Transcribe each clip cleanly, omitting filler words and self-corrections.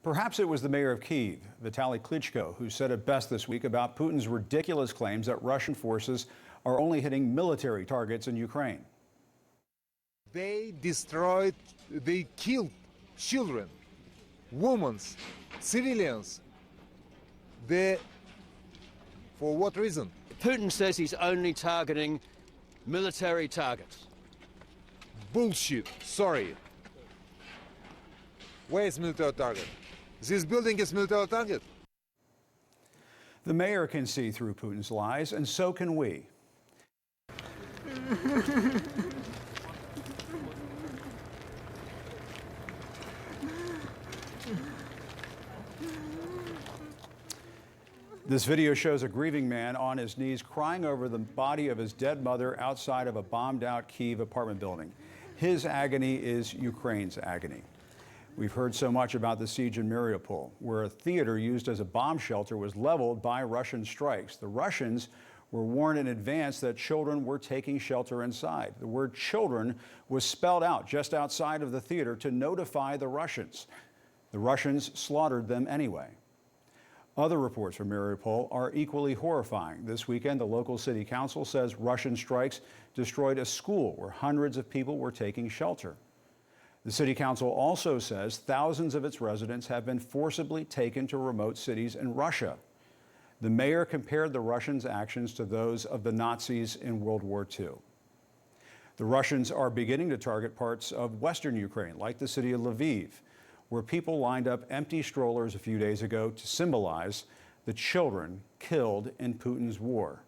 Perhaps it was the mayor of Kyiv, Vitaly Klitschko, who said it best this week about Putin's ridiculous claims that Russian forces are only hitting military targets in Ukraine. They killed children, women, civilians. For what reason? Putin says he's only targeting military targets. Bullshit, sorry. Where is military target? This building is military target. The mayor can see through Putin's lies, and so can we. This video shows a grieving man on his knees crying over the body of his dead mother outside of a bombed-out Kyiv apartment building. His agony is Ukraine's agony. We've heard so much about the siege in Mariupol, where a theater used as a bomb shelter was leveled by Russian strikes. The Russians were warned in advance that children were taking shelter inside. The word children was spelled out just outside of the theater to notify the Russians. The Russians slaughtered them anyway. Other reports from Mariupol are equally horrifying. This weekend, the local city council says Russian strikes destroyed a school where hundreds of people were taking shelter. The city council also says thousands of its residents have been forcibly taken to remote cities in Russia. The mayor compared the Russians' actions to those of the Nazis in World War II. The Russians are beginning to target parts of western Ukraine, like the city of Lviv, where people lined up empty strollers a few days ago to symbolize the children killed in Putin's war.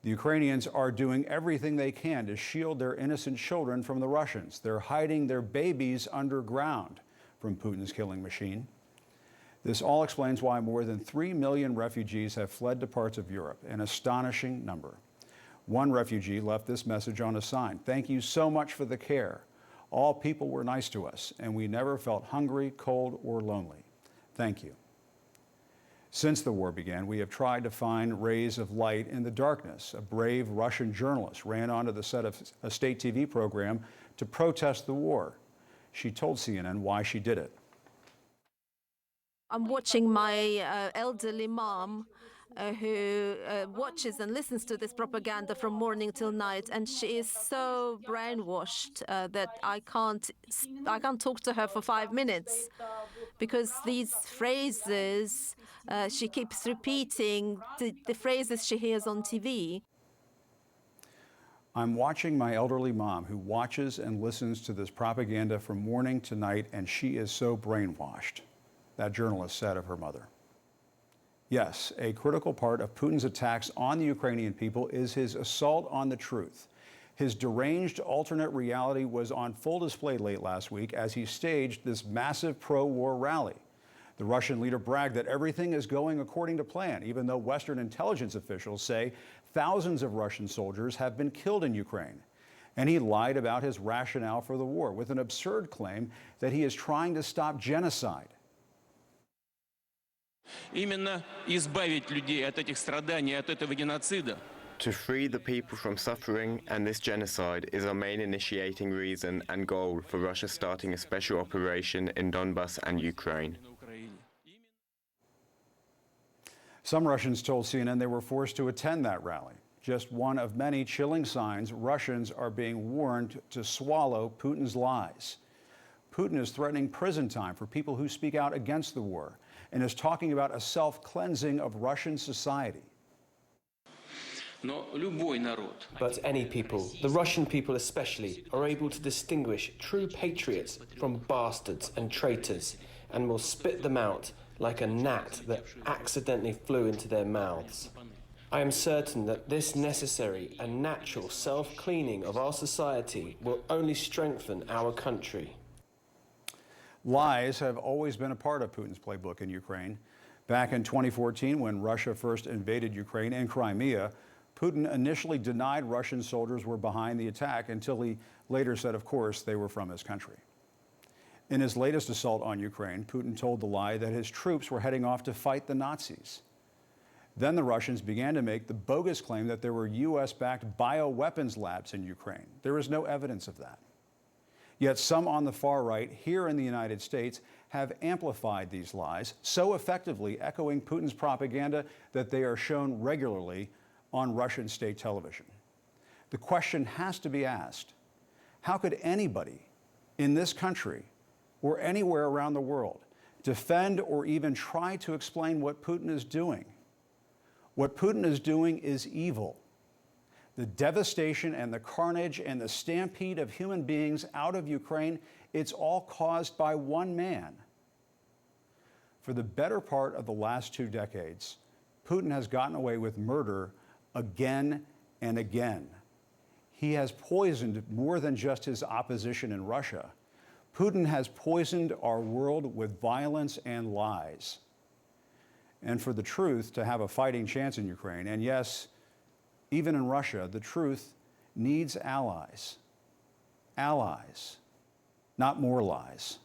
The Ukrainians are doing everything they can to shield their innocent children from the Russians. They're hiding their babies underground from Putin's killing machine. This all explains why more than 3 million refugees have fled to parts of Europe, an astonishing number. One refugee left this message on a sign: "Thank you so much for the care. All people were nice to us, and we never felt hungry, cold, or lonely. Thank you." Since the war began, we have tried to find rays of light in the darkness. A brave Russian journalist ran onto the set of a state TV program to protest the war. She told CNN why she did it. I'm watching my elderly mom who watches and listens to this propaganda from morning till night, and she is so brainwashed that I can't talk to her for 5 minutes, because these phrases she keeps repeating, the phrases she hears on TV. I'm watching my elderly mom who watches and listens to this propaganda from morning to night, and she is so brainwashed, that journalist said of her mother. Yes, a critical part of Putin's attacks on the Ukrainian people is his assault on the truth. His deranged alternate reality was on full display late last week as he staged this massive pro-war rally. The Russian leader bragged that everything is going according to plan, even though Western intelligence officials say thousands of Russian soldiers have been killed in Ukraine. And he lied about his rationale for the war with an absurd claim that he is trying to stop genocide. Именно избавить людей от этих страданий, от этого геноцида. To free the people from suffering and this genocide is our main initiating reason and goal for Russia starting a special operation in Donbas and Ukraine. Some Russians told CNN they were forced to attend that rally. Just one of many chilling signs Russians are being warned to swallow Putin's lies. Putin is threatening prison time for people who speak out against the war, and is talking about a self-cleansing of Russian society. But any people, the Russian people especially, are able to distinguish true patriots from bastards and traitors, and will spit them out like a gnat that accidentally flew into their mouths. I am certain that this necessary and natural self-cleaning of our society will only strengthen our country. Lies have always been a part of Putin's playbook in Ukraine. Back in 2014, when Russia first invaded Ukraine and Crimea, Putin initially denied Russian soldiers were behind the attack until he later said, of course, they were from his country. In his latest assault on Ukraine, Putin told the lie that his troops were heading off to fight the Nazis. Then the Russians began to make the bogus claim that there were U.S.-backed bioweapons labs in Ukraine. There is no evidence of that. Yet some on the far right here in the United States have amplified these lies, so effectively echoing Putin's propaganda that they are shown regularly on Russian state television. The question has to be asked, how could anybody in this country or anywhere around the world defend or even try to explain what Putin is doing? What Putin is doing is evil. The devastation and the carnage and the stampede of human beings out of Ukraine, it's all caused by one man. For the better part of the last 2 decades, Putin has gotten away with murder again and again. He has poisoned more than just his opposition in Russia. Putin has poisoned our world with violence and lies. And for the truth to have a fighting chance in Ukraine, and yes, even in Russia, the truth needs allies. Allies, not more lies.